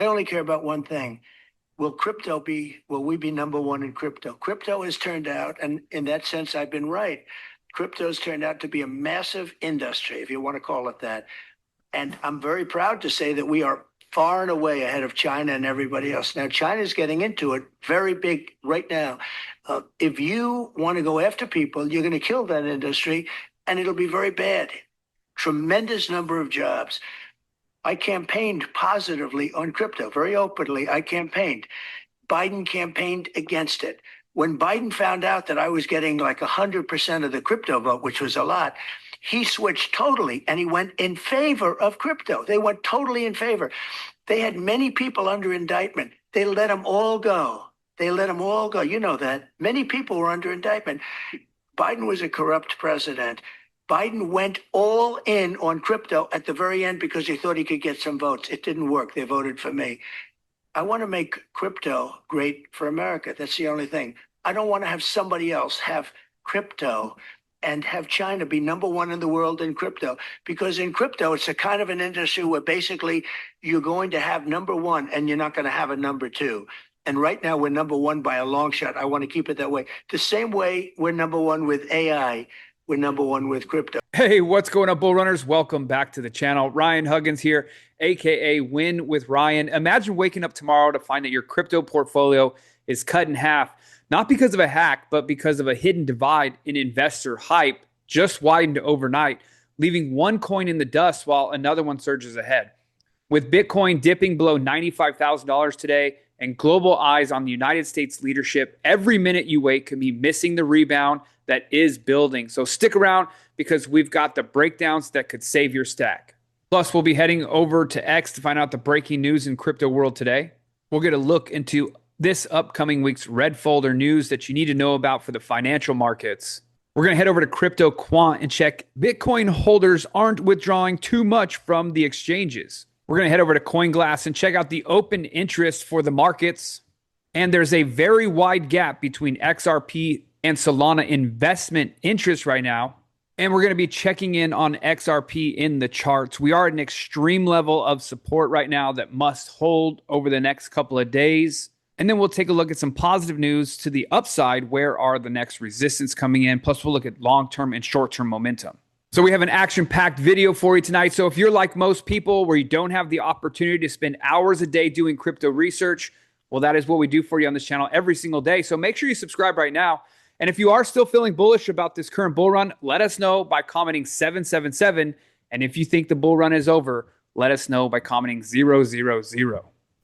I only care about one thing. Will we be number one in crypto? Crypto has turned out, and in that sense, I've been right. Crypto's turned out to be a massive industry, if you want to call it that. And I'm very proud to say that we are far and away ahead of China and everybody else. Now, China's getting into it very big right now. If you want to go after people, you're going to kill that industry, and it'll be very bad. Tremendous number of jobs. I campaigned positively on crypto, very openly. I campaigned. Biden campaigned against it. When Biden found out that I was getting like 100% of the crypto vote, which was a lot, he switched totally and he went in favor of crypto. They went totally in favor. They had many people under indictment. They let them all go. They let them all go. You know that. Many people were under indictment. Biden was a corrupt president. Biden went all in on crypto at the very end because he thought he could get some votes. It didn't work. They voted for me. I want to make crypto great for America. That's the only thing. I don't want to have somebody else have crypto and have China be number one in the world in crypto. Because in crypto, it's a kind of an industry where basically you're going to have number one and you're not going to have a number two. And right now we're number one by a long shot. I want to keep it that way. The same way we're number one with AI, we're number one with crypto. Hey, what's going on, Bull Runners? Welcome back to the channel. Ryan Huggins here, aka Win with Ryan. Imagine waking up tomorrow to find that your crypto portfolio is cut in half, not because of a hack, but because of a hidden divide in investor hype just widened overnight, leaving one coin in the dust while another one surges ahead. With Bitcoin dipping below $95,000 today and global eyes on the United States leadership, every minute you wait could be missing the rebound that is building. So stick around because we've got the breakdowns that could save your stack. Plus, we'll be heading over to X to find out the breaking news in crypto world today. We'll get a look into this upcoming week's red folder news that you need to know about for the financial markets. We're going to head over to Crypto Quant and check Bitcoin holders aren't withdrawing too much from the exchanges. We're going to head over to CoinGlass and check out the open interest for the markets. And there's a very wide gap between XRP and Solana investment interest right now. And we're going to be checking in on XRP in the charts. We are at an extreme level of support right now that must hold over the next couple of days. And then we'll take a look at some positive news to the upside. Where are the next resistance coming in? Plus, we'll look at long-term and short-term momentum. So we have an action-packed video for you tonight. So if you're like most people where you don't have the opportunity to spend hours a day doing crypto research, well, that is what we do for you on this channel every single day. So make sure you subscribe right now. And if you are still feeling bullish about this current bull run, let us know by commenting 777. And if you think the bull run is over, let us know by commenting 000.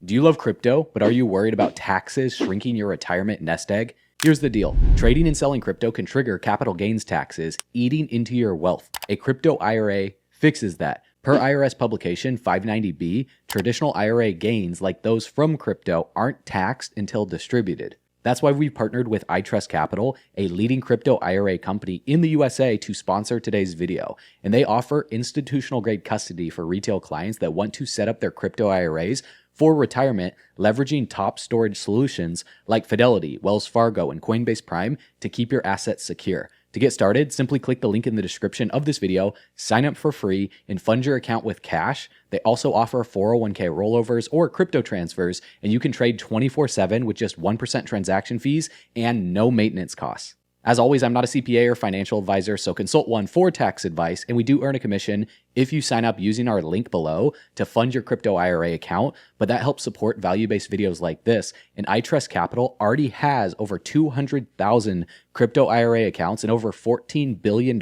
Do you love crypto, but are you worried about taxes shrinking your retirement nest egg? Here's the deal. Trading and selling crypto can trigger capital gains taxes, eating into your wealth. A crypto IRA fixes that. Per IRS publication 590B, traditional IRA gains like those from crypto aren't taxed until distributed. That's why we partnered with iTrust Capital, a leading crypto IRA company in the USA, to sponsor today's video. And they offer institutional grade custody for retail clients that want to set up their crypto IRAs for retirement, leveraging top storage solutions like Fidelity, Wells Fargo, and Coinbase Prime to keep your assets secure. To get started, simply click the link in the description of this video, sign up for free, and fund your account with cash. They also offer 401k rollovers or crypto transfers, and you can trade 24/7 with just 1% transaction fees and no maintenance costs. As always, I'm not a CPA or financial advisor, so consult one for tax advice, and we do earn a commission if you sign up using our link below to fund your crypto IRA account, but that helps support value-based videos like this. And iTrust Capital already has over 200,000 crypto IRA accounts and over $14 billion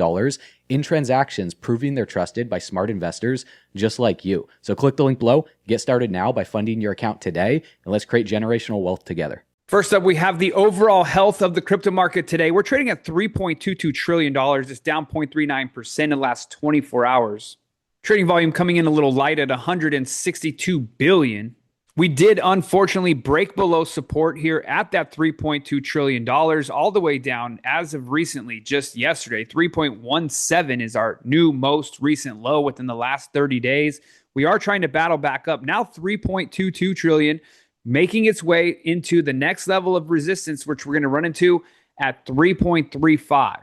in transactions, proving they're trusted by smart investors just like you. So click the link below, get started now by funding your account today, and let's create generational wealth together. First up, we have the overall health of the crypto market today. We're trading at $3.22 trillion. It's down 0.39% in the last 24 hours. Trading volume coming in a little light at 162 billion. We did unfortunately break below support here at that $3.2 trillion, all the way down as of recently, just yesterday. 3.17 is our new most recent low within the last 30 days. We are trying to battle back up. Now 3.22 trillion. Making its way into the next level of resistance, which we're going to run into at 3.35.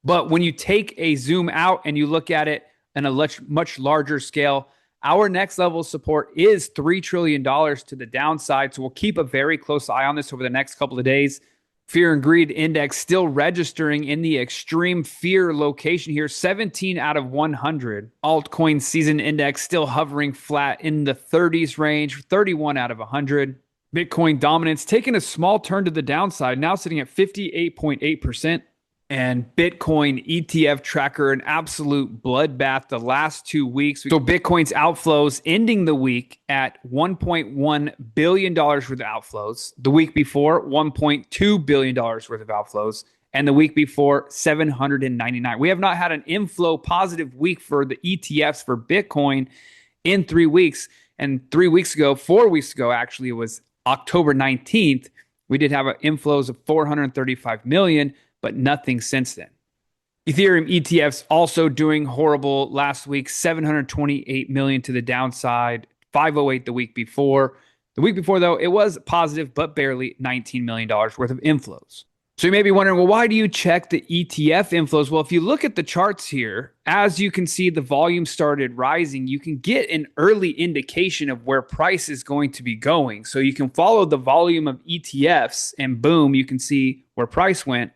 But when you take a zoom out and you look at it in a much larger scale, Our next level of support is $3 trillion to the downside. So we'll keep a very close eye on this over the next couple of days. Fear and greed index still registering in the extreme fear location here, 17 out of 100. Altcoin season index still hovering flat in the 30s range, 31 out of 100. Bitcoin dominance taking a small turn to the downside, now sitting at 58.8%. And Bitcoin ETF tracker, an absolute bloodbath the last 2 weeks. So Bitcoin's outflows ending the week at $1.1 billion worth of outflows. The week before, $1.2 billion worth of outflows. And the week before, 799. We have not had an inflow positive week for the ETFs for Bitcoin in 3 weeks. And 3 weeks ago, 4 weeks ago, actually, it was October 19th. We did have inflows of 435 million, but nothing since then. Ethereum ETFs also doing horrible last week, 728 million to the downside, 508 the week before. The week before, though, it was positive, but barely $19 million worth of inflows. So you may be wondering, well, why do you check the ETF inflows? Well, if you look at the charts here, as you can see, the volume started rising. You can get an early indication of where price is going to be going. So you can follow the volume of ETFs and boom, you can see where price went.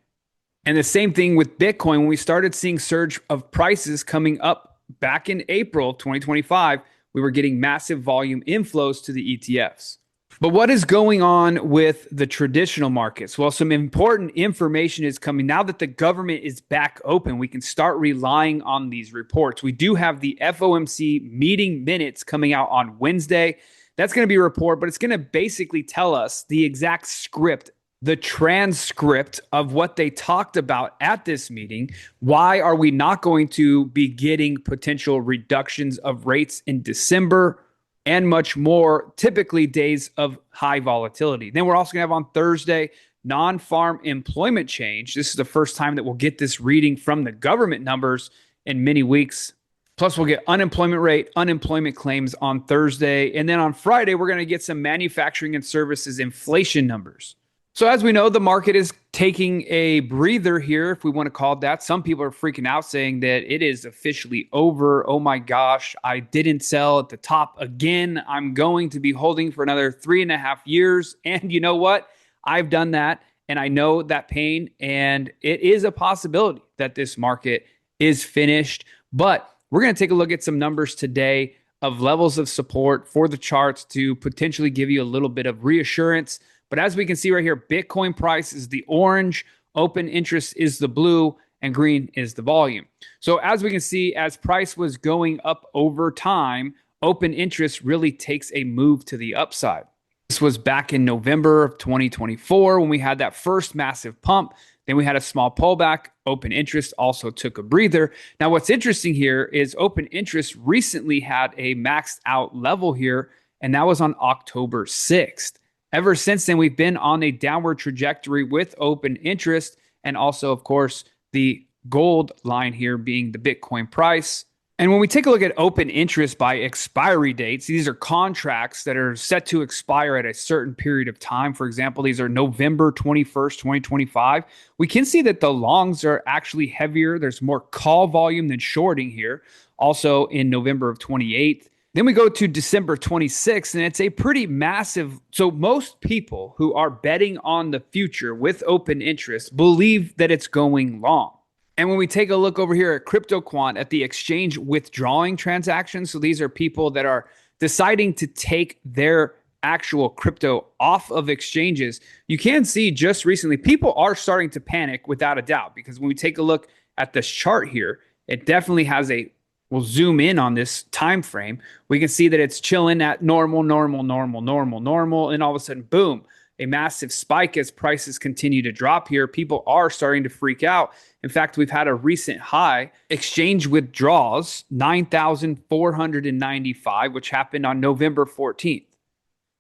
And the same thing with Bitcoin. When we started seeing surge of prices coming up back in April 2025, we were getting massive volume inflows to the ETFs. But what is going on with the traditional markets? Well, some important information is coming. Now that the government is back open, we can start relying on these reports. We do have the FOMC meeting minutes coming out on Wednesday. That's going to be a report, but it's going to basically tell us the exact script, the transcript of what they talked about at this meeting. Why are we not going to be getting potential reductions of rates in December and much more, typically days of high volatility? Then we're also going to have on Thursday non-farm employment change. This is the first time that we'll get this reading from the government numbers in many weeks. Plus, we'll get unemployment rate, unemployment claims on Thursday. And then on Friday, we're going to get some manufacturing and services inflation numbers. So as we know, the market is taking a breather here, if we want to call it that. Some people are freaking out saying that it is officially over. Oh my gosh, I didn't sell at the top again. I'm going to be holding for another 3.5 years. And you know what? I've done that and I know that pain. And it is a possibility that this market is finished. But we're going to take a look at some numbers today of levels of support for the charts to potentially give you a little bit of reassurance. But as we can see right here, Bitcoin price is the orange, open interest is the blue, and green is the volume. So as we can see, as price was going up over time, open interest really takes a move to the upside. This was back in November of 2024 when we had that first massive pump. Then we had a small pullback. Open interest also took a breather. Now, what's interesting here is open interest recently had a maxed out level here, and that was on October 6th. Ever since then, we've been on a downward trajectory with open interest and also, of course, the gold line here being the Bitcoin price. And when we take a look at open interest by expiry dates, these are contracts that are set to expire at a certain period of time. For example, these are November 21st, 2025. We can see that the longs are actually heavier. There's more call volume than shorting here. Also in November of 28th. Then we go to December 26th, and it's a pretty massive. So most people who are betting on the future with open interest believe that it's going long. And when we take a look over here at CryptoQuant at the exchange withdrawing transactions, so these are people that are deciding to take their actual crypto off of exchanges, you can see just recently people are starting to panic without a doubt, because when we take a look at this chart here, it definitely has a we'll zoom in on this time frame. We can see that it's chilling at normal, and all of a sudden, boom, a massive spike as prices continue to drop here. People are starting to freak out. In fact, we've had a recent high exchange withdrawals, 9,495, which happened on November 14th.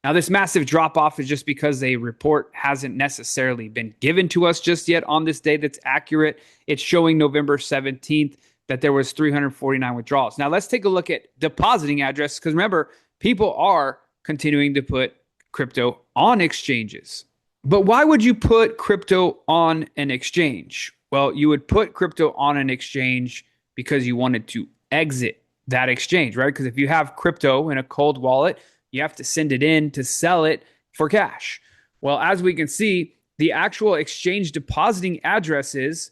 Now, this massive drop off is just because a report hasn't necessarily been given to us just yet on this day that's accurate. It's showing November 17th. That there was 349 withdrawals. Now let's take a look at depositing address, because remember, people are continuing to put crypto on exchanges. But why would you put crypto on an exchange? Well, you would put crypto on an exchange because you wanted to exit that exchange, right? Because if you have crypto in a cold wallet, you have to send it in to sell it for cash. Well, as we can see, the actual exchange depositing addresses,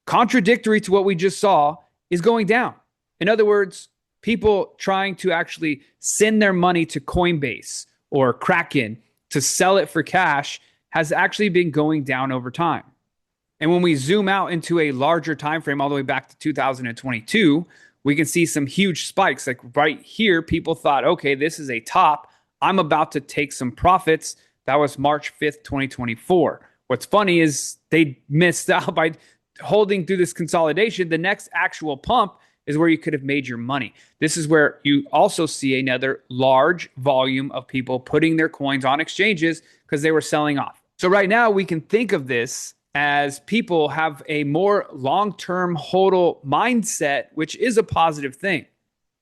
contradictory to what we just saw, is going down. In other words, people trying to actually send their money to Coinbase or Kraken to sell it for cash has actually been going down over time. And when we zoom out into a larger time frame all the way back to 2022, we can see some huge spikes. Like right here, people thought, okay, this is a top. I'm about to take some profits. That was March 5th, 2024. What's funny is they missed out by holding through this consolidation. The next actual pump is where you could have made your money. This is where you also see another large volume of people putting their coins on exchanges because they were selling off. So right now we can think of this as people have a more long-term hodl mindset, which is a positive thing.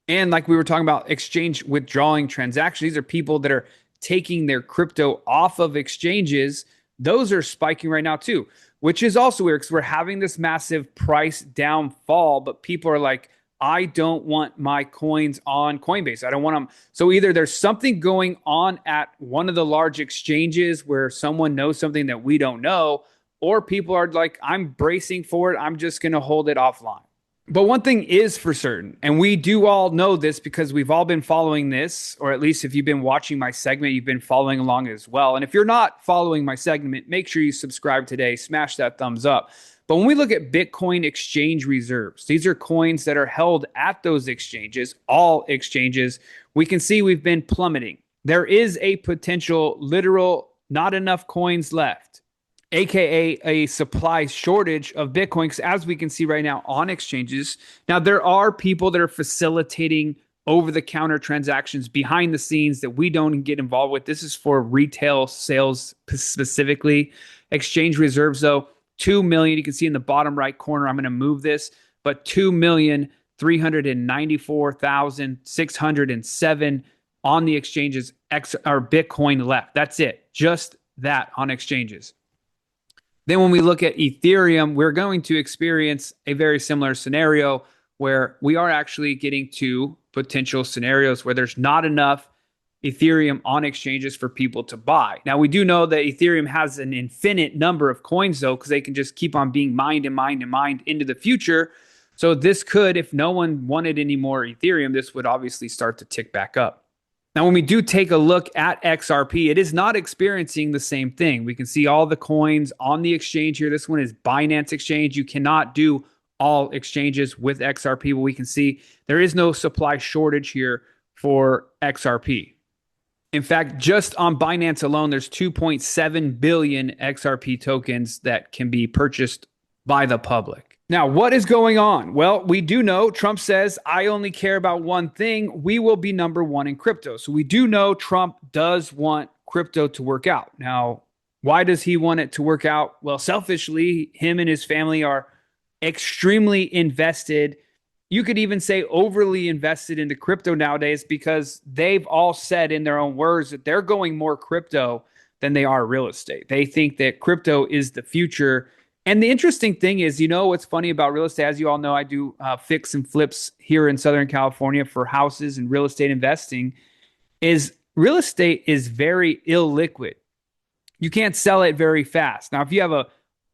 And like we were talking about exchange withdrawing transactions, these are people that are taking their crypto off of exchanges. Those are spiking right now too, which is also weird because we're having this massive price downfall, but people are like, I don't want my coins on Coinbase. I don't want them. So either there's something going on at one of the large exchanges where someone knows something that we don't know, or people are like, I'm bracing for it. I'm just going to hold it offline. But one thing is for certain, and we do all know this because we've all been following this, or at least if you've been watching my segment, you've been following along as well. And if you're not following my segment, make sure you subscribe today, smash that thumbs up. But when we look at Bitcoin exchange reserves, these are coins that are held at those exchanges, all exchanges, we can see we've been plummeting. There is a potential literal not enough coins left, aka a supply shortage of Bitcoin, because as we can see right now on exchanges, now there are people that are facilitating over-the-counter transactions behind the scenes that we don't get involved with. This is for retail sales specifically. Exchange reserves, though, 2 million. You can see in the bottom right corner, I'm going to move this, but 2,394,607 on the exchanges or Bitcoin left. That's it. Just that on exchanges. Then when we look at Ethereum, we're going to experience a very similar scenario where we are actually getting to potential scenarios where there's not enough Ethereum on exchanges for people to buy. Now, we do know that Ethereum has an infinite number of coins, though, because they can just keep on being mined and mined and mined into the future. So this could, if no one wanted any more Ethereum, this would obviously start to tick back up. Now, when we do take a look at XRP, it is not experiencing the same thing. We can see all the coins on the exchange here. This one is Binance Exchange. You cannot do all exchanges with XRP, but we can see there is no supply shortage here for XRP. In fact, just on Binance alone, there's 2.7 billion XRP tokens that can be purchased by the public. Now, what is going on? Well, we do know Trump says, I only care about one thing. We will be number one in crypto. So we do know Trump does want crypto to work out. Now, why does he want it to work out? Well, selfishly, him and his family are extremely invested. You could even say overly invested into crypto nowadays because they've all said in their own words that they're going more crypto than they are real estate. They think that crypto is the future. And the interesting thing is, you know, what's funny about real estate, as you all know, I do fix and flips here in Southern California for houses and real estate investing, is real estate is very illiquid. You can't sell it very fast. Now, if you have a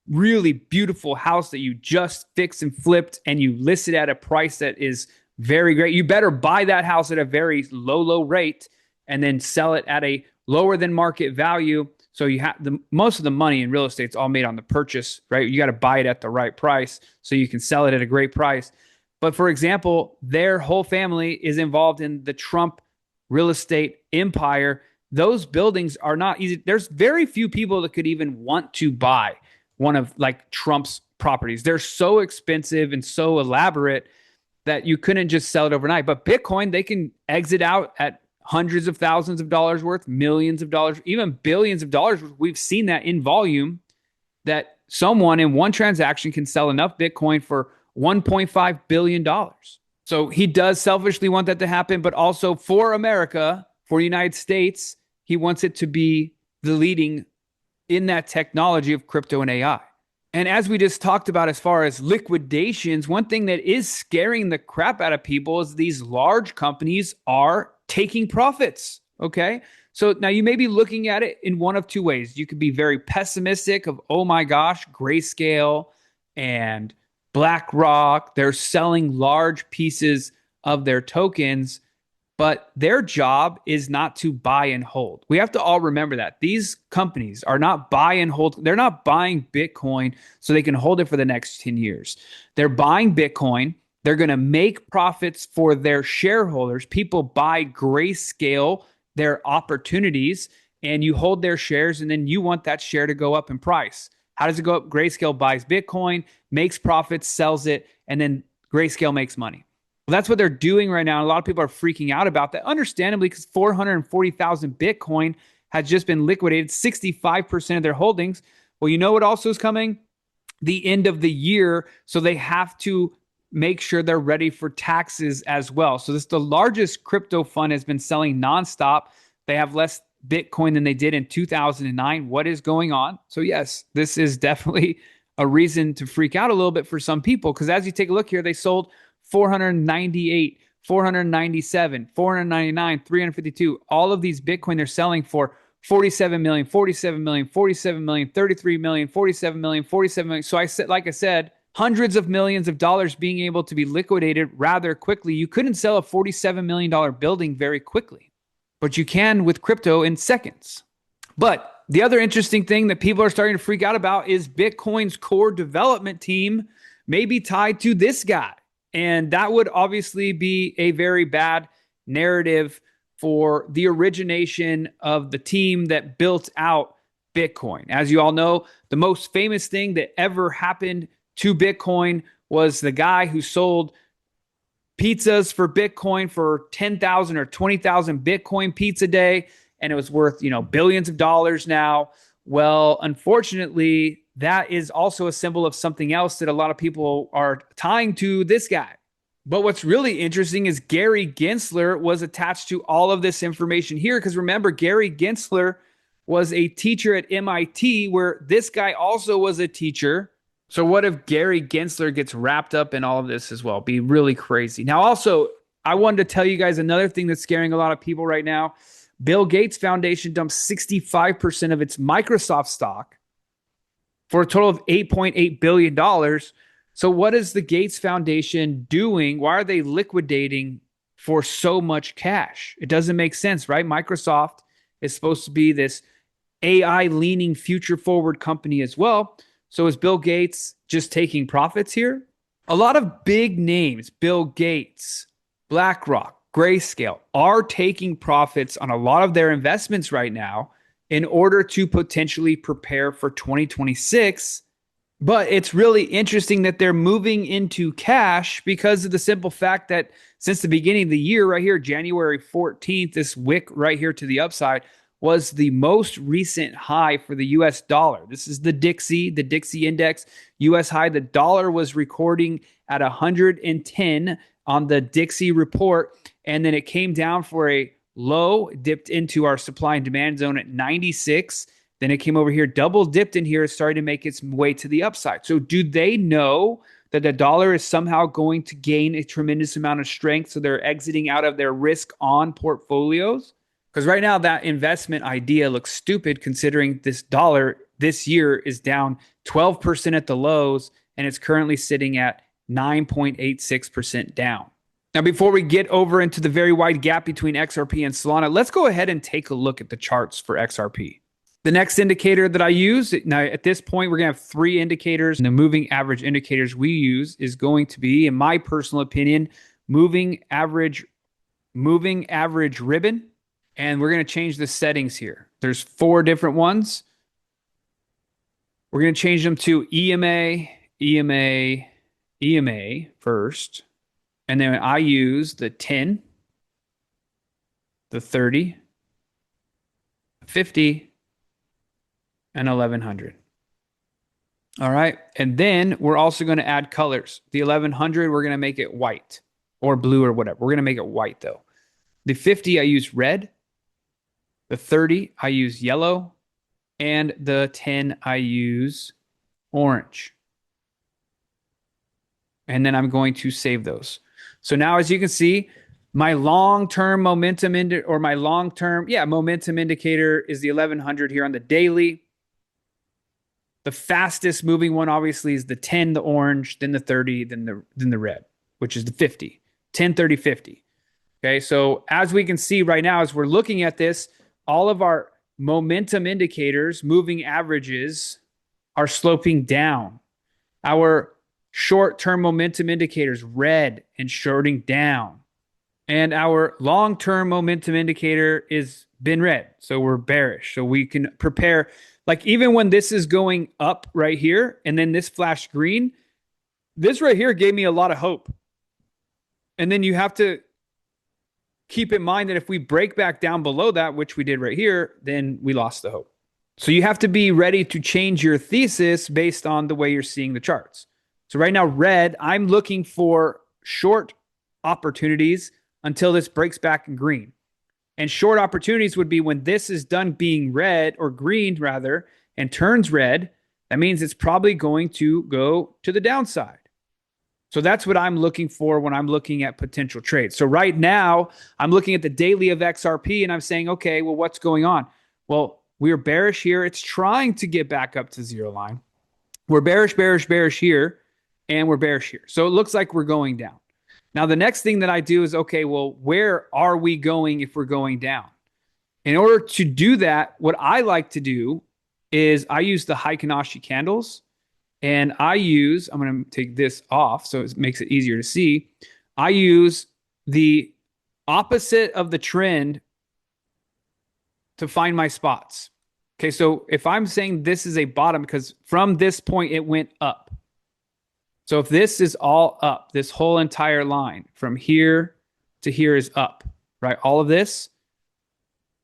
really beautiful house that you just fixed and flipped and you list it at a price that is very great, you better buy that house at a very low rate and then sell it at a lower than market value. So you have most of the money in real estate is all made on the purchase, right? You got to buy it at the right price so you can sell it at a great price. But for example, their whole family is involved in the Trump real estate empire. Those buildings are not easy. There's very few people that could even want to buy one of like Trump's properties. They're so expensive and so elaborate that you couldn't just sell it overnight. But Bitcoin, they can exit out at hundreds of thousands of dollars worth, millions of dollars, even billions of dollars. We've seen that in volume, that someone in one transaction can sell enough Bitcoin for $1.5 billion. So he does selfishly want that to happen, but also for America, for the United States, he wants it to be the leading in that technology of crypto and AI. And as we just talked about, as far as liquidations, one thing that is scaring the crap out of people is these large companies are taking profits. Okay. So now you may be looking at it in one of two ways. You could be very pessimistic of, oh my gosh, Grayscale and BlackRock, they're selling large pieces of their tokens, but their job is not to buy and hold. We have to all remember that. These companies are not buy and hold. They're not buying Bitcoin so they can hold it for the next 10 years. They're buying Bitcoin. They're going to make profits for their shareholders. People buy Grayscale, their opportunities, and you hold their shares, and then you want that share to go up in price. How does it go up? Grayscale buys Bitcoin, makes profits, sells it, and then Grayscale makes money. Well, that's what they're doing right now. A lot of people are freaking out about that, understandably, because 440,000 Bitcoin has just been liquidated, 65% of their holdings. Well, you know what also is coming? The end of the year. So they have to make sure they're ready for taxes as well. So this is the largest crypto fund has been selling nonstop. They have less Bitcoin than they did in 2009. What is going on? So yes, this is definitely a reason to freak out a little bit for some people, because as you take a look here, they sold 498, 497, 499, 352. All of these Bitcoin they're selling for 47 million, 47 million, 47 million, 33 million, 47 million, 47 million. So I said, like I said, hundreds of millions of dollars being able to be liquidated rather quickly. You couldn't sell a $47 million building very quickly, but you can with crypto in seconds. But the other interesting thing that people are starting to freak out about is Bitcoin's core development team may be tied to this guy. And that would obviously be a very bad narrative for the origination of the team that built out Bitcoin. As you all know, the most famous thing that ever happened to Bitcoin was the guy who sold pizzas for Bitcoin for 10,000 or 20,000 Bitcoin pizza day, and it was worth, billions of dollars now. Well, unfortunately, that is also a symbol of something else that a lot of people are tying to this guy. But what's really interesting is Gary Gensler was attached to all of this information here, because remember, Gary Gensler was a teacher at MIT, where this guy also was a teacher. So what if Gary Gensler gets wrapped up in all of this as well? Be really crazy. Now, also, I wanted to tell you guys another thing that's scaring a lot of people right now. Bill Gates Foundation dumped 65% of its Microsoft stock for a total of $8.8 billion. So what is the Gates Foundation doing? Why are they liquidating for so much cash? It doesn't make sense, right? Microsoft is supposed to be this AI-leaning, future-forward company as well. So is Bill Gates just taking profits here? A lot of big names, Bill Gates, BlackRock, Grayscale, are taking profits on a lot of their investments right now in order to potentially prepare for 2026. But it's really interesting that they're moving into cash because of the simple fact that since the beginning of the year, right here, January 14th, this wick right here to the upside was the most recent high for the US dollar. This is the Dixie index, US high. The dollar was recording at 110 on the Dixie report, and then it came down for a low, dipped into our supply and demand zone at 96. Then it came over here, double dipped in here, started to make its way to the upside. So do they know that the dollar is somehow going to gain a tremendous amount of strength, so they're exiting out of their risk on portfolios? Because right now that investment idea looks stupid, considering this dollar this year is down 12% at the lows, and it's currently sitting at 9.86% down. Now, before we get over into the very wide gap between XRP and Solana, let's go ahead and take a look at the charts for XRP. The next indicator that I use, now at this point, we're going to have three indicators. And the moving average indicators we use is going to be, in my personal opinion, moving average ribbon. And we're going to change the settings here. There's 4 different ones. We're going to change them to EMA, EMA, EMA first. And then I use the 10, the 30, 50, and 1100. All right. And then we're also going to add colors. The 1100, we're going to make it white or blue or whatever. We're going to make it white though. The 50, I use red. The 30, I use yellow. And the 10, I use orange. And then I'm going to save those. So now, as you can see, my long-term momentum momentum indicator is the 1100 here on the daily. The fastest moving one obviously is the 10, the orange, then the 30, then the red, which is the 50. 10, 30, 50. Okay, so as we can see right now, as we're looking at this, all of our momentum indicators, moving averages, are sloping down. Our short-term momentum indicators, red and shorting down. And our long-term momentum indicator is been red. So we're bearish. So we can prepare, like even when this is going up right here, and then this flashed green, this right here gave me a lot of hope. And then you have to keep in mind that if we break back down below that, which we did right here, then we lost the hope. So you have to be ready to change your thesis based on the way you're seeing the charts. So right now, red, I'm looking for short opportunities until this breaks back in green. And short opportunities would be when this is done being red, or green rather, and turns red. That means it's probably going to go to the downside. So that's what I'm looking for when I'm looking at potential trades. So right now, I'm looking at the daily of XRP and I'm saying, okay, well, what's going on? Well, we're bearish here. It's trying to get back up to zero line. We're bearish, bearish, bearish here, and we're bearish here. So it looks like we're going down. Now, the next thing that I do is, okay, well, where are we going if we're going down? In order to do that, what I like to do is I use the Heikin-Ashi candles. And I'm going to take this off so it makes it easier to see. I use the opposite of the trend to find my spots. Okay, so if I'm saying this is a bottom, because from this point it went up. So if this is all up, this whole entire line from here to here is up, right? All of this.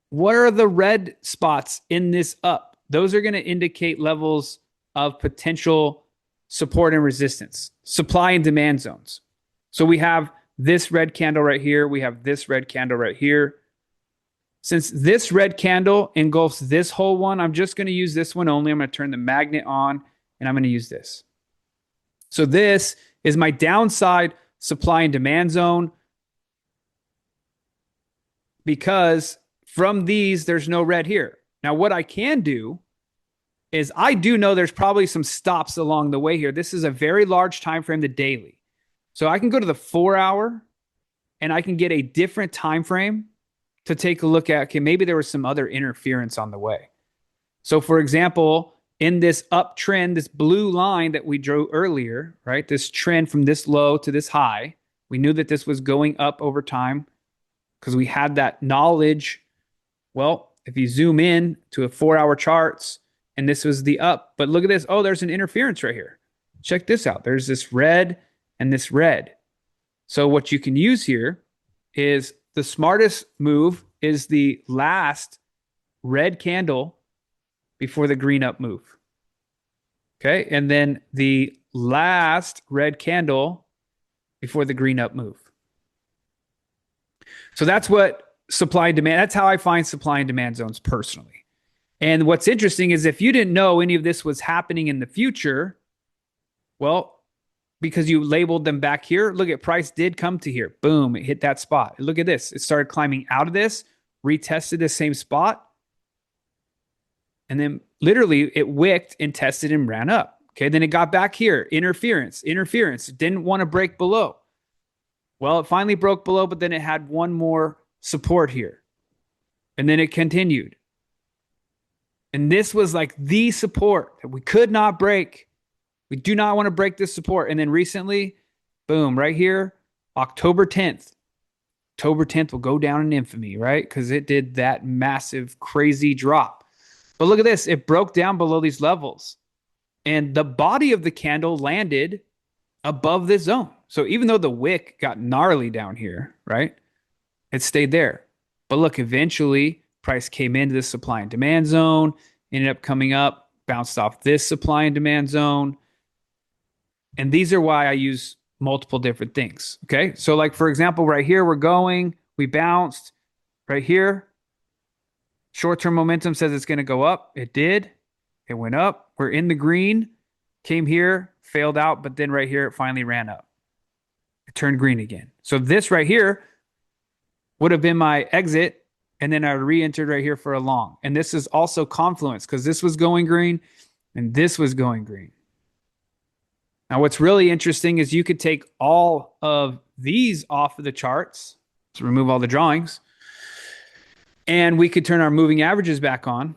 What are the red spots in this up? Those are going to indicate levels of potential support and resistance, supply and demand zones. So we have this red candle right here. We have this red candle right here. Since this red candle engulfs this whole one, I'm just going to use this one only. I'm going to turn the magnet on and I'm going to use this. So this is my downside supply and demand zone, because from these, there's no red here. Now, what I can do is I do know there's probably some stops along the way here. This is a very large time frame, the daily. So I can go to the 4-hour and I can get a different time frame to take a look at, okay, maybe there was some other interference on the way. So for example, in this uptrend, this blue line that we drew earlier, right? This trend from this low to this high, we knew that this was going up over time because we had that knowledge. Well, if you zoom in to a 4-hour charts, and this was the up. But look at this. Oh, there's an interference right here. Check this out. There's this red and this red. So what you can use here is the smartest move is the last red candle before the green up move. Okay. And then the last red candle before the green up move. So that's what supply and demand. That's how I find supply and demand zones personally. And what's interesting is if you didn't know any of this was happening in the future, well, because you labeled them back here, look at price did come to here. Boom, it hit that spot. Look at this. It started climbing out of this, retested the same spot. And then literally it wicked and tested and ran up. Okay, then it got back here. Interference. It didn't want to break below. Well, it finally broke below, but then it had one more support here. And then it continued. And this was like the support that we could not break. We do not want to break this support. And then recently, boom, right here, October 10th. October 10th will go down in infamy, right? Because it did that massive, crazy drop. But look at this. It broke down below these levels. And the body of the candle landed above this zone. So even though the wick got gnarly down here, right? It stayed there. But look, eventually, price came into the supply and demand zone, ended up coming up, bounced off this supply and demand zone. And these are why I use multiple different things. Okay. So like, for example, right here, we bounced right here. Short-term momentum says it's going to go up. It did. It went up. We're in the green, came here, failed out, but then right here, it finally ran up. It turned green again. So this right here would have been my exit, and then I re-entered right here for a long. And this is also confluence because this was going green and this was going green. Now, what's really interesting is you could take all of these off of the charts to remove all the drawings, and we could turn our moving averages back on,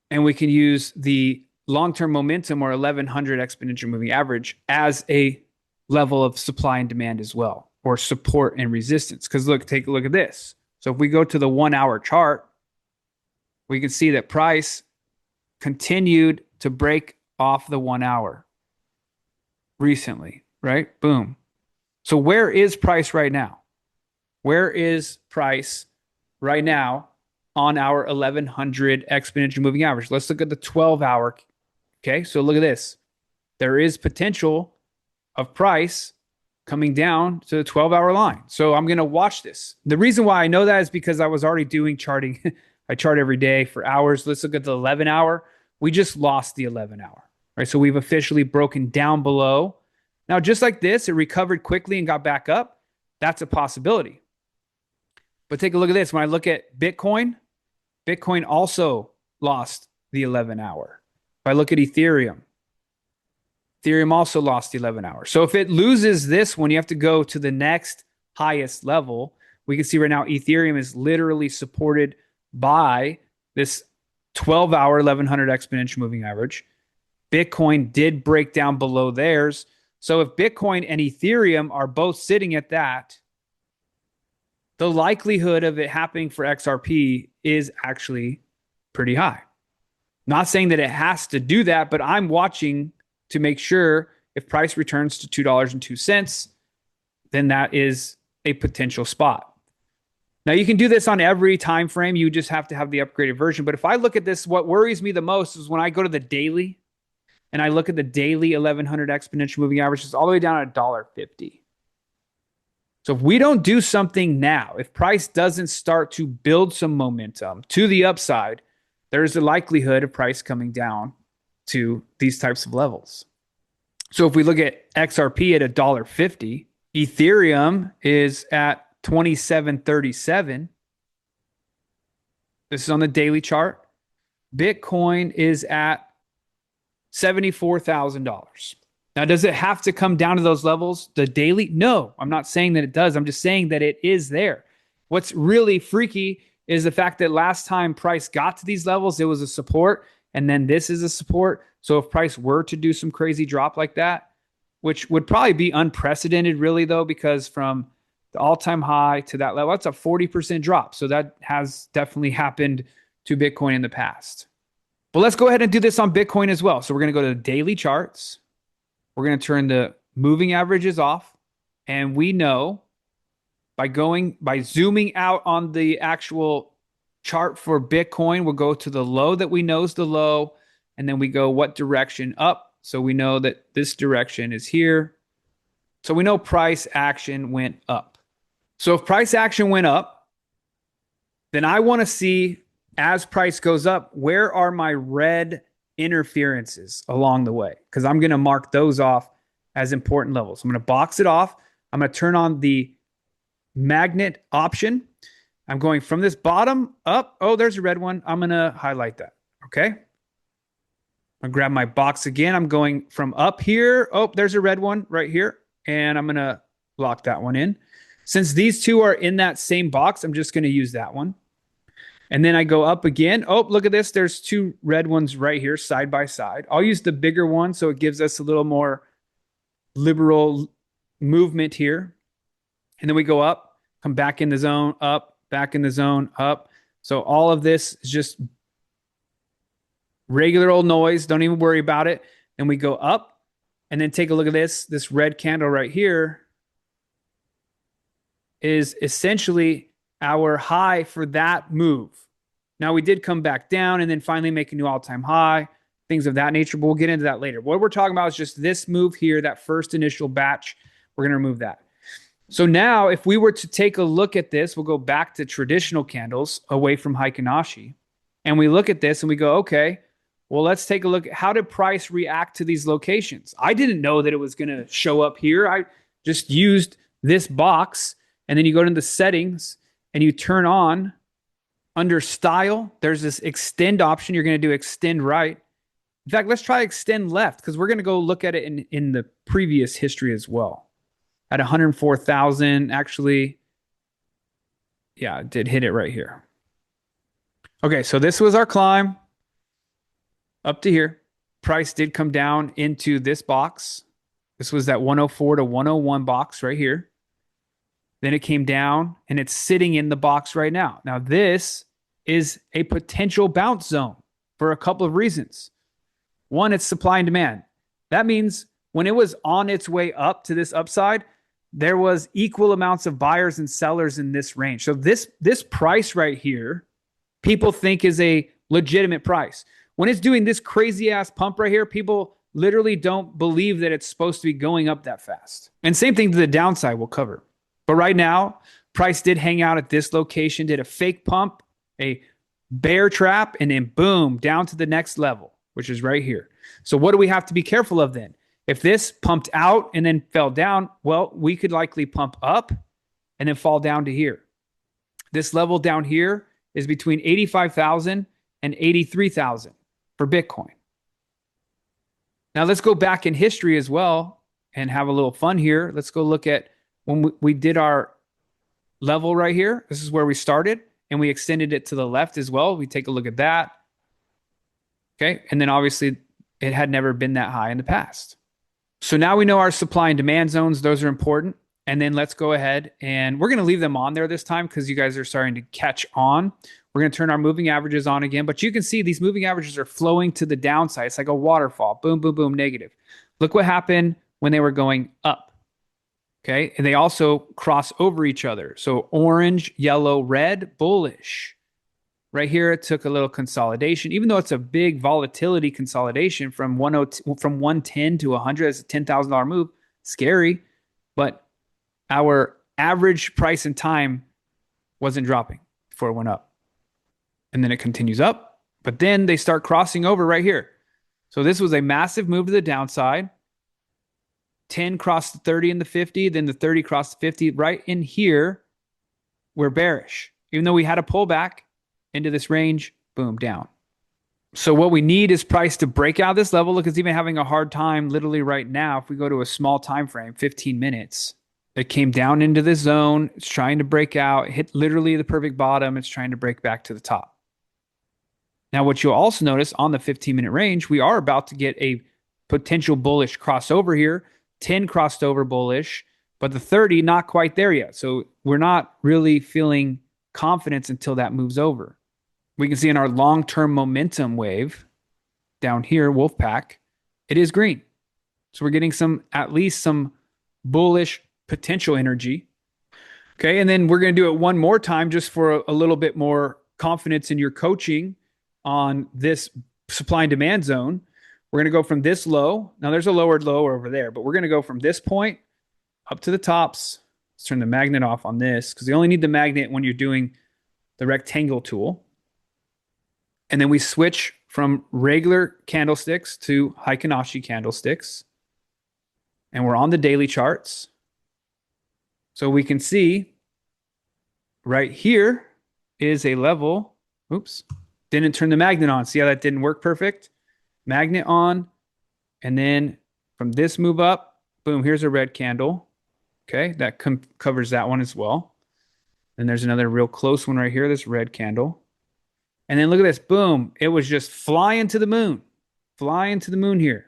and we can use the long-term momentum or 1100 exponential moving average as a level of supply and demand as well, or support and resistance. Because look, take a look at this. So if we go to the 1 hour chart, we can see that price continued to break off the 1 hour recently, right? Boom. So where is price right now? Where is price right now on our 1100 exponential moving average? Let's look at the 12 hour. Okay, so look at this. There is potential of price coming down to the 12-hour line. So I'm going to watch this. The reason why I know that is because I was already doing charting. I chart every day for hours. Let's look at the 11-hour. We just lost the 11-hour, right? So we've officially broken down below. Now, just like this, it recovered quickly and got back up. That's a possibility. But take a look at this. When I look at Bitcoin, Bitcoin also lost the 11-hour. If I look at Ethereum, Ethereum also lost the 11-hour. So if it loses this one, you have to go to the next highest level. We can see right now Ethereum is literally supported by this 12-hour 1100 exponential moving average. Bitcoin did break down below theirs. So if Bitcoin and Ethereum are both sitting at that, the likelihood of it happening for XRP is actually pretty high. Not saying that it has to do that, but I'm watching to make sure if price returns to $2.02, then that is a potential spot. Now you can do this on every time frame. You just have to have the upgraded version. But if I look at this, what worries me the most is when I go to the daily and I look at the daily 1100 exponential moving average, it's all the way down at $1.50. So if we don't do something now, if price doesn't start to build some momentum to the upside, there's a likelihood of price coming down to these types of levels. So if we look at XRP at $1.50, Ethereum is at 27.37. This is on the daily chart. Bitcoin is at $74,000. Now, does it have to come down to those levels, the daily? No, I'm not saying that it does. I'm just saying that it is there. What's really freaky is the fact that last time price got to these levels, it was a support, and then this is a support. So if price were to do some crazy drop like that, which would probably be unprecedented really though, because from the all-time high to that level, that's a 40% drop. So that has definitely happened to Bitcoin in the past. But let's go ahead and do this on Bitcoin as well. So we're going to go to the daily charts. We're going to turn the moving averages off. And we know by zooming out on the actual chart for Bitcoin, we'll go to the low that we know is the low. And then we go what direction up. So we know that this direction is here. So we know price action went up. So if price action went up, then I want to see as price goes up, where are my red interferences along the way? Because I'm going to mark those off as important levels. I'm going to box it off. I'm going to turn on the magnet option. I'm going from this bottom up. Oh, there's a red one. I'm going to highlight that. Okay. I'll grab my box again. I'm going from up here. Oh, there's a red one right here. And I'm going to lock that one in. Since these two are in that same box, I'm just going to use that one. And then I go up again. Oh, look at this. There's two red ones right here, side by side. I'll use the bigger one so it gives us a little more liberal movement here. And then we go up, come back in the zone, up, back in the zone, up. So all of this is just regular old noise. Don't even worry about it. Then we go up and then take a look at this. This red candle right here is essentially our high for that move. Now we did come back down and then finally make a new all-time high, things of that nature, but we'll get into that later. What we're talking about is just this move here, that first initial batch. We're going to remove that. So now if we were to take a look at this, we'll go back to traditional candles away from Heikinashi. And we look at this and we go, okay, well, let's take a look at how did price react to these locations. I didn't know that it was going to show up here. just used this box, and then you go into the settings and you turn on under style. There's this extend option. You're going to do extend right. In fact, let's try extend left because we're going to go look at it in the previous history as well. At 104,000, actually, yeah, it did hit it right here. Okay, so this was our climb up to here. Price did come down into this box. This was that 104 to 101 box right here. Then it came down and it's sitting in the box right now. Now, this is a potential bounce zone for a couple of reasons. One, it's supply and demand. That means when it was on its way up to this upside, there was equal amounts of buyers and sellers in this range. So this price right here, people think is a legitimate price. When it's doing this crazy ass pump right here, people literally don't believe that it's supposed to be going up that fast. And same thing to the downside we'll cover. But right now, price did hang out at this location, did a fake pump, a bear trap, and then boom, down to the next level, which is right here. So what do we have to be careful of then? If this pumped out and then fell down, well, we could likely pump up and then fall down to here. This level down here is between 85,000 and 83,000 for Bitcoin. Now let's go back in history as well and have a little fun here. Let's go look at when we did our level right here. This is where we started and we extended it to the left as well. We take a look at that. Okay. And then obviously it had never been that high in the past. So now we know our supply and demand zones. Those are important. And then let's go ahead and we're going to leave them on there this time because you guys are starting to catch on. We're going to turn our moving averages on again, but you can see these moving averages are flowing to the downside. It's like a waterfall. Boom, boom, boom, negative. Look what happened when they were going up. Okay. And they also cross over each other. So orange, yellow, red, bullish. Right here, it took a little consolidation, even though it's a big volatility consolidation from 110 to 100. That's a $10,000 move. Scary. But our average price and time wasn't dropping before it went up. And then it continues up. But then they start crossing over right here. So this was a massive move to the downside. 10 crossed the 30 and the 50. Then the 30 crossed the 50. Right in here, we're bearish. Even though we had a pullback into this range, boom, down. So what we need is price to break out this level. Look, it's even having a hard time literally right now. If we go to a small time frame, 15 minutes, it came down into this zone. It's trying to break out, hit literally the perfect bottom. It's trying to break back to the top. Now, what you'll also notice on the 15-minute range, we are about to get a potential bullish crossover here. 10 crossed over bullish, but the 30 not quite there yet. So we're not really feeling confidence until that moves over. We can see in our long-term momentum wave down here, Wolfpack, it is green. So we're getting at least some bullish potential energy. Okay, and then we're going to do it one more time just for a little bit more confidence in your coaching on this supply and demand zone. We're going to go from this low. Now there's a lowered low over there, but we're going to go from this point up to the tops. Let's turn the magnet off on this because you only need the magnet when you're doing the rectangle tool. And then we switch from regular candlesticks to Heikin-Ashi candlesticks. And we're on the daily charts. So we can see right here is a level. Oops. Didn't turn the magnet on. See how that didn't work perfect? Magnet on. And then from this move up, boom, here's a red candle. Okay, that covers that one as well. And there's another real close one right here, this red candle. And then look at this, boom. It was just flying to the moon here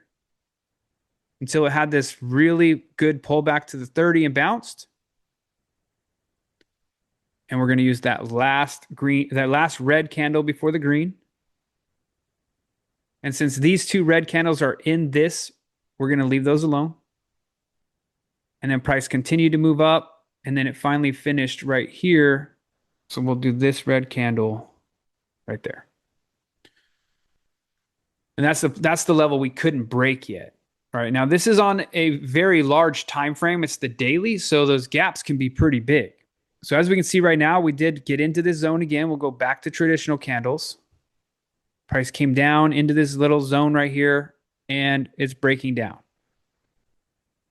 until it had this really good pullback to the 30 and bounced. And we're going to use that last red candle before the green. And since these two red candles are in this, we're going to leave those alone. And then price continued to move up. And then it finally finished right here. So we'll do this red candle right there. And that's the level we couldn't break yet. All right, now this is on a very large time frame. It's the daily, so those gaps can be pretty big. So as we can see right now, we did get into this zone again. We'll go back to traditional candles. Price came down into this little zone right here, and it's breaking down.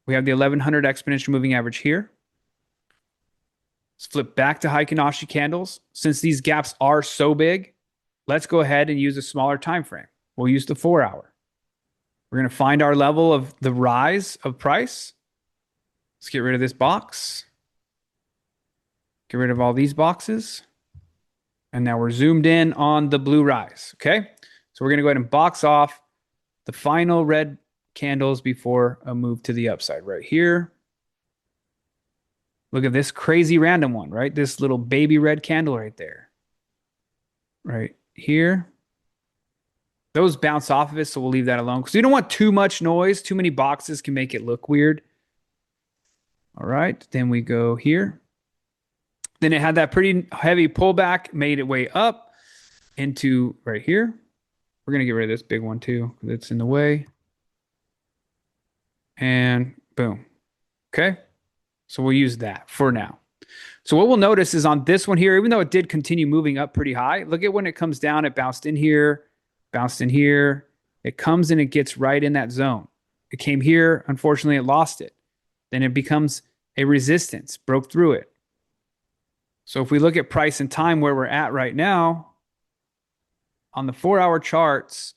We have the 1100 exponential moving average here. Let's flip back to Heikin-Ashi candles. Since these gaps are so big, let's go ahead and use a smaller time frame. We'll use the 4 hour. We're going to find our level of the rise of price. Let's get rid of this box. Get rid of all these boxes. And now we're zoomed in on the blue rise. Okay. So we're going to go ahead and box off the final red candles before a move to the upside right here. Look at this crazy random one, right? This little baby red candle right there. Right here. Those bounce off of it, so we'll leave that alone because we don't want too much noise. Too many boxes can make it look weird. All right, then we go here. Then it had that pretty heavy pullback, made it way up into right here. We're going to get rid of this big one too because it's in the way. And boom. Okay, so we'll use that for now. So what we'll notice is on this one here, even though it did continue moving up pretty high, look at when it comes down, it bounced in here, bounced in here. It comes and it gets right in that zone. It came here. Unfortunately, it lost it. Then it becomes a resistance, broke through it. So if we look at price and time where we're at right now, on the 4 hour charts,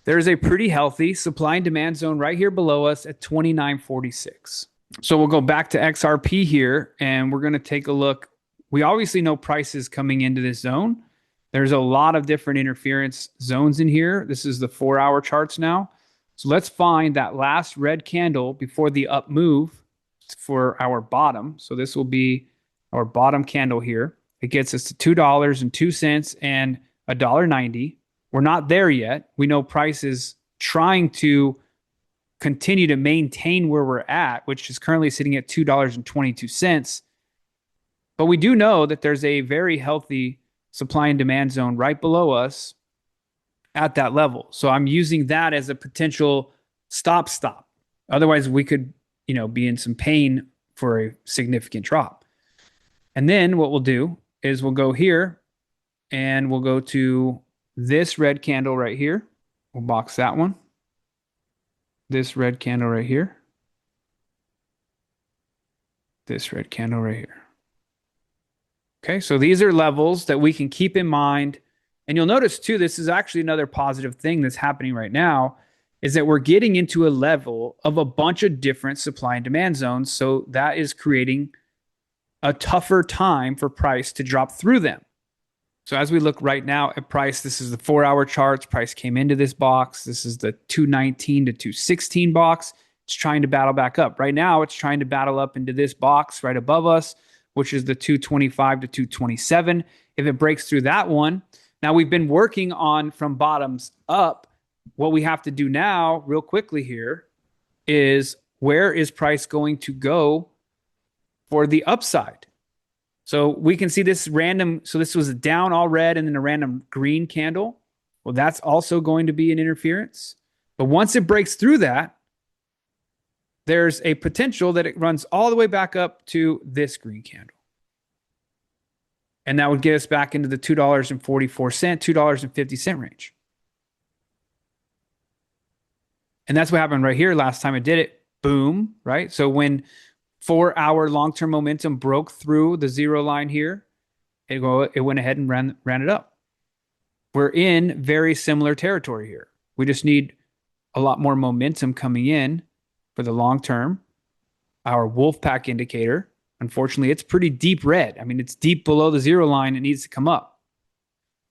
there's a pretty healthy supply and demand zone right here below us at 29.46. So we'll go back to XRP here and we're going to take a look. We obviously know prices coming into this zone. There's a lot of different interference zones in here. This is the 4 hour charts now. So let's find that last red candle before the up move for our bottom. So this will be our bottom candle here. It gets us to $2.02 and $1.90. We're not there yet. We know price is trying to continue to maintain where we're at, which is currently sitting at $2.22. But we do know that there's a very healthy supply and demand zone right below us at that level. So I'm using that as a potential stop. Otherwise, we could, be in some pain for a significant drop. And then what we'll do is we'll go here and we'll go to this red candle right here. We'll box that one. This red candle right here. This red candle right here. Okay, so these are levels that we can keep in mind. And you'll notice too, this is actually another positive thing that's happening right now, is that we're getting into a level of a bunch of different supply and demand zones. So that is creating a tougher time for price to drop through them. So as we look right now at price, this is the 4 hour charts. Price came into this box. This is the 219 to 216 box. It's trying to battle back up. Right now, it's trying to battle up into this box right above us, which is the 225 to 227. If it breaks through that one, now we've been working on from bottoms up. What we have to do now, real quickly here, is where is price going to go for the upside? So we can see this random, so this was a down all red and then a random green candle. Well, that's also going to be an interference. But once it breaks through that, there's a potential that it runs all the way back up to this green candle. And that would get us back into the $2.44, $2.50 range. And that's what happened right here last time it did it. Boom, right? So when 4 hour long-term momentum broke through the zero line here, it went ahead and ran it up. We're in very similar territory here. We just need a lot more momentum coming in for the long term. Our Wolfpack indicator, unfortunately, it's pretty deep red. I mean, it's deep below the zero line. It needs to come up.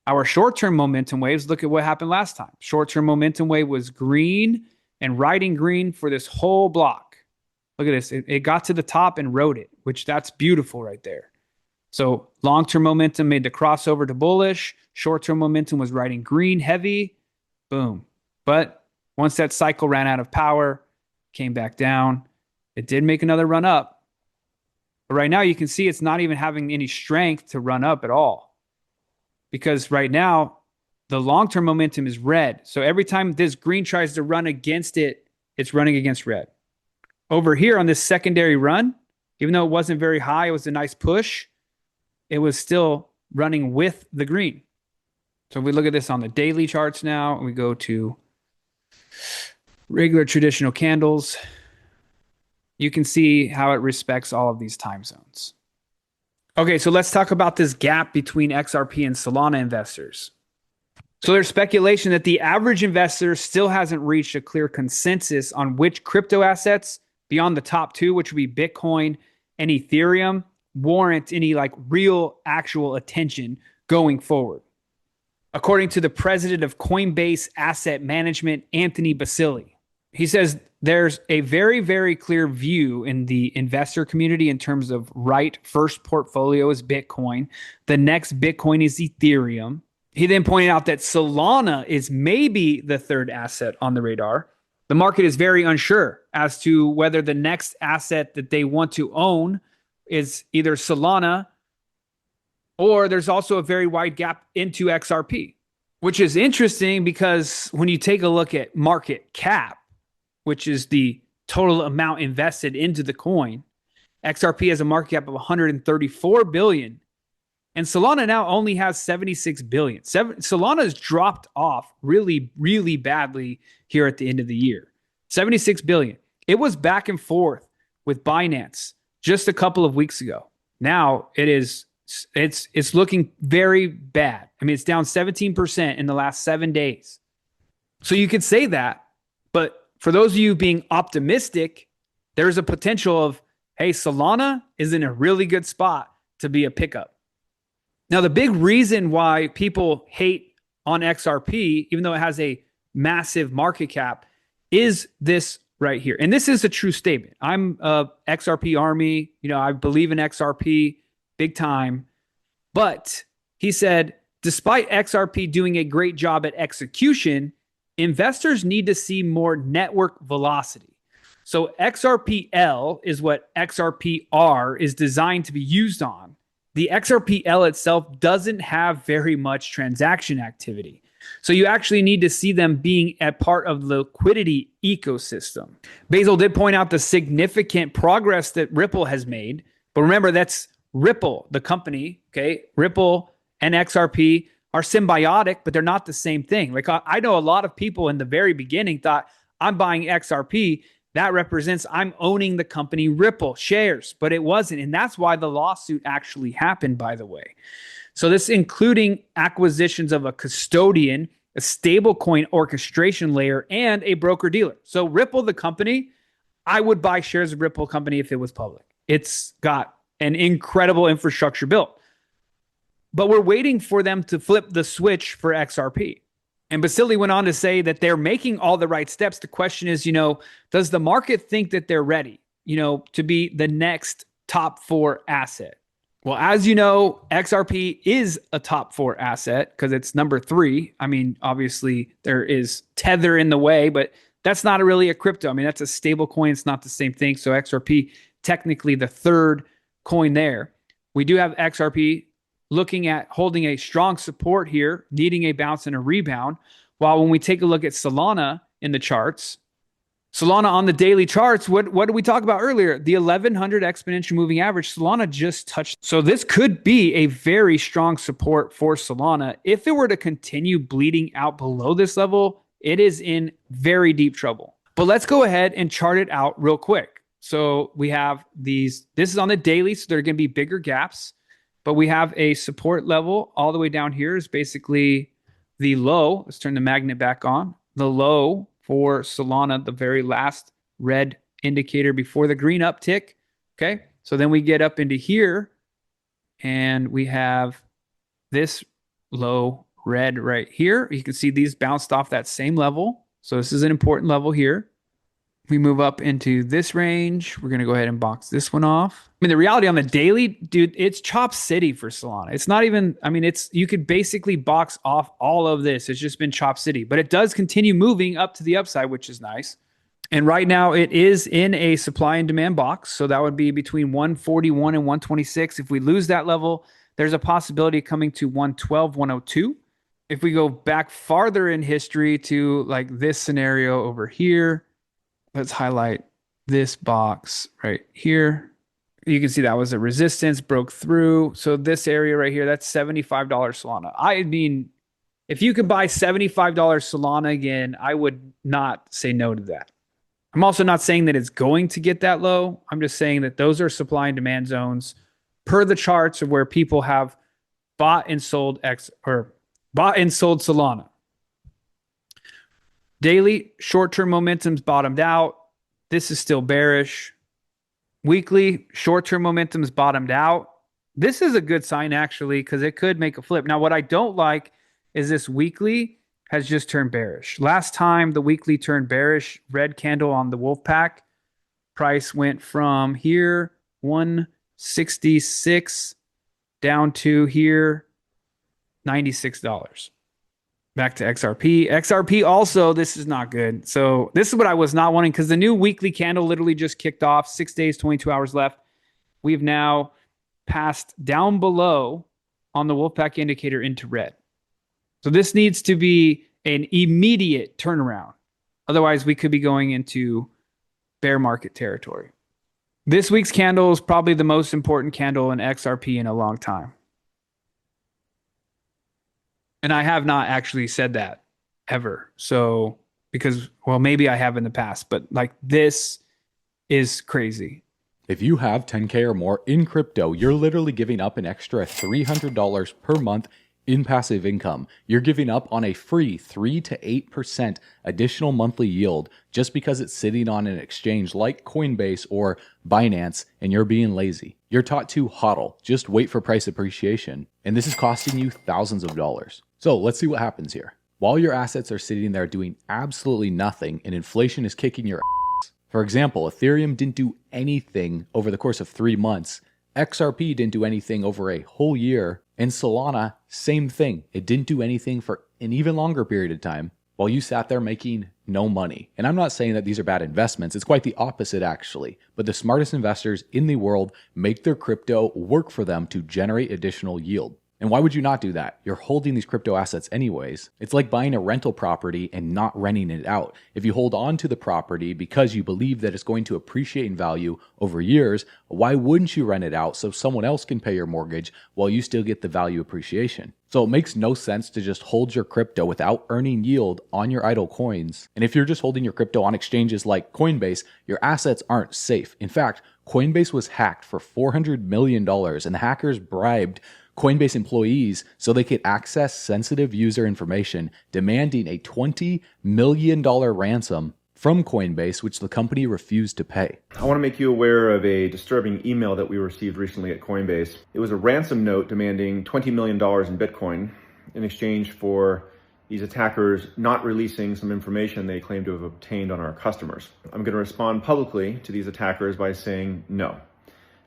Our short-term momentum waves, look at what happened last time. Short-term momentum wave was green and riding green for this whole block. Look at this. It got to the top and rode it, which that's beautiful right there. So long-term momentum made the crossover to bullish. Short-term momentum was riding green heavy. Boom. But once that cycle ran out of power, came back down. It did make another run up. But right now you can see it's not even having any strength to run up at all. Because right now, the long-term momentum is red. So every time this green tries to run against it, it's running against red. Over here on this secondary run, even though it wasn't very high, it was a nice push, it was still running with the green. So if we look at this on the daily charts now, and we go to regular traditional candles, you can see how it respects all of these time zones. Okay, so let's talk about this gap between XRP and Solana investors. So there's speculation that the average investor still hasn't reached a clear consensus on which crypto assets beyond the top two, which would be Bitcoin and Ethereum, warrant any like real actual attention going forward. According to the president of Coinbase Asset Management, Anthony Basili, he says there's a very, very clear view in the investor community in terms of right first portfolio is Bitcoin. The next Bitcoin is Ethereum. He then pointed out that Solana is maybe the third asset on the radar. The market is very unsure as to whether the next asset that they want to own is either Solana, or there's also a very wide gap into XRP, which is interesting because when you take a look at market cap, which is the total amount invested into the coin, XRP has a market cap of 134 billion. And Solana now only has 76 billion. Solana has dropped off really, really badly here at the end of the year. 76 billion. It was back and forth with Binance just a couple of weeks ago. Now it's looking very bad. I mean, it's down 17% in the last 7 days. So you could say that, but for those of you being optimistic, there's a potential of, hey, Solana is in a really good spot to be a pickup. Now, the big reason why people hate on XRP, even though it has a massive market cap, is this right here. And this is a true statement. I'm a XRP army. You know, I believe in XRP big time. But he said, despite XRP doing a great job at execution, investors need to see more network velocity. So XRPL is what XRPR is designed to be used on. The XRPL itself doesn't have very much transaction activity. So you actually need to see them being a part of the liquidity ecosystem. Basil did point out the significant progress that Ripple has made. But remember, that's Ripple, the company, okay? Ripple and XRP are symbiotic, but they're not the same thing. Like I know a lot of people in the very beginning thought, I'm buying XRP. That represents I'm owning the company Ripple shares, but it wasn't. And that's why the lawsuit actually happened, by the way. So this including acquisitions of a custodian, a stablecoin orchestration layer, and a broker dealer. So Ripple, the company, I would buy shares of Ripple company if it was public. It's got an incredible infrastructure built. But we're waiting for them to flip the switch for XRP. And Basili went on to say that they're making all the right steps. The question is, does the market think that they're ready, to be the next top 4 asset? Well, as you know, XRP is a top 4 asset because it's number 3. I mean, obviously there is Tether in the way, but that's not really a crypto. I mean, that's a stable coin. It's not the same thing. So XRP, technically the 3rd coin there. We do have XRP looking at holding a strong support here, needing a bounce and a rebound. While when we take a look at Solana in the charts, Solana on the daily charts, what did we talk about earlier? The 1100 exponential moving average, Solana just touched. So this could be a very strong support for Solana. If it were to continue bleeding out below this level, it is in very deep trouble. But let's go ahead and chart it out real quick. So we have this is on the daily, so there are going to be bigger gaps. But we have a support level all the way down here is basically the low. Let's turn the magnet back on. The low for Solana, the very last red indicator before the green uptick. Okay. So then we get up into here and we have this low red right here. You can see these bounced off that same level. So this is an important level here. We move up into this range. We're going to go ahead and box this one off. I mean, the reality on the daily, dude, it's chop city for Solana. It's not even, you could basically box off all of this. It's just been chop city, but it does continue moving up to the upside, which is nice. And right now it is in a supply and demand box. So that would be between 141 and 126. If we lose that level, there's a possibility coming to 112, 102. If we go back farther in history to like this scenario over here, let's highlight this box right here. You can see that was a resistance, broke through. So this area right here, that's $75 Solana. I mean, if you could buy $75 Solana again, I would not say no to that. I'm also not saying that it's going to get that low. I'm just saying that those are supply and demand zones per the charts of where people have bought and sold Solana. Daily short-term momentum's bottomed out. This is still bearish. Weekly short-term momentum's bottomed out. This is a good sign actually, because it could make a flip. Now, what I don't like is this weekly has just turned bearish. Last time the weekly turned bearish, red candle on the Wolfpack, price went from here 166 down to here $96. Back to XRP. XRP also, this is not good. So this is what I was not wanting, because the new weekly candle literally just kicked off. 6 days, 22 hours left. We've now passed down below on the Wolfpack indicator into red. So this needs to be an immediate turnaround. Otherwise, we could be going into bear market territory. This week's candle is probably the most important candle in XRP in a long time. And I have not actually said that ever. So, because, well, maybe I have in the past, but like this is crazy. If you have 10K or more in crypto, you're literally giving up an extra $300 per month in passive income. You're giving up on a free 3 to 8% additional monthly yield just because it's sitting on an exchange like Coinbase or Binance and you're being lazy. You're taught to hodl, just wait for price appreciation, and this is costing you thousands of dollars. So let's see what happens here. While your assets are sitting there doing absolutely nothing and inflation is kicking your ass. For example, Ethereum didn't do anything over the course of 3 months. XRP didn't do anything over a whole year. And Solana, same thing. It didn't do anything for an even longer period of time while you sat there making no money. And I'm not saying that these are bad investments. It's quite the opposite, actually. But the smartest investors in the world make their crypto work for them to generate additional yield. And why would you not do that? You're holding these crypto assets anyways. It's like buying a rental property and not renting it out. If you hold on to the property because you believe that it's going to appreciate in value over years, why wouldn't you rent it out so someone else can pay your mortgage while you still get the value appreciation? So it makes no sense to just hold your crypto without earning yield on your idle coins. And if you're just holding your crypto on exchanges like Coinbase, your assets aren't safe. In fact, Coinbase was hacked for $400 million and the hackers bribed Coinbase employees so they could access sensitive user information, demanding a $20 million ransom from Coinbase, which the company refused to pay. I want to make you aware of a disturbing email that we received recently at Coinbase. It was a ransom note demanding $20 million in Bitcoin in exchange for these attackers not releasing some information they claim to have obtained on our customers. I'm going to respond publicly to these attackers by saying no.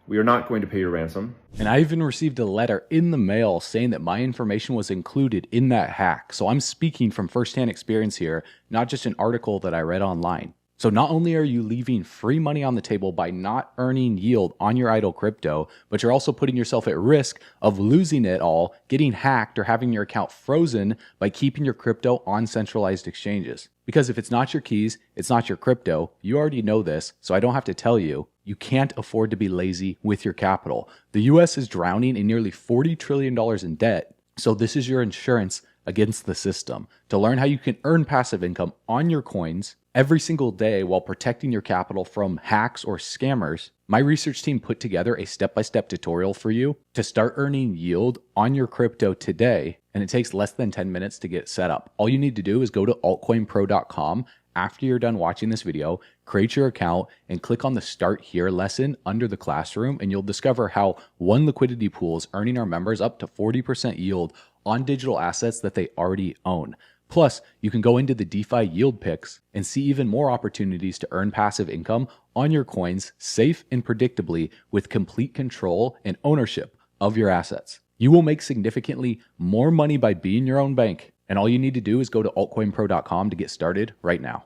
We are not going to pay your ransom. And I even received a letter in the mail saying that my information was included in that hack. So I'm speaking from firsthand experience here, not just an article that I read online. So not only are you leaving free money on the table by not earning yield on your idle crypto, but you're also putting yourself at risk of losing it all, getting hacked, or having your account frozen by keeping your crypto on centralized exchanges. Because if it's not your keys, it's not your crypto. You already know this, so I don't have to tell you. You can't afford to be lazy with your capital. The US is drowning in nearly $40 trillion in debt, so this is your insurance against the system. To learn how you can earn passive income on your coins every single day while protecting your capital from hacks or scammers, my research team put together a step-by-step tutorial for you to start earning yield on your crypto today, and it takes less than 10 minutes to get set up. All you need to do is go to altcoinpro.com after you're done watching this video, create your account, and click on the Start Here lesson under the classroom, and you'll discover how one liquidity pool is earning our members up to 40% yield on digital assets that they already own. Plus, you can go into the DeFi yield picks and see even more opportunities to earn passive income on your coins safe and predictably with complete control and ownership of your assets. You will make significantly more money by being your own bank. And all you need to do is go to altcoinpro.com to get started right now.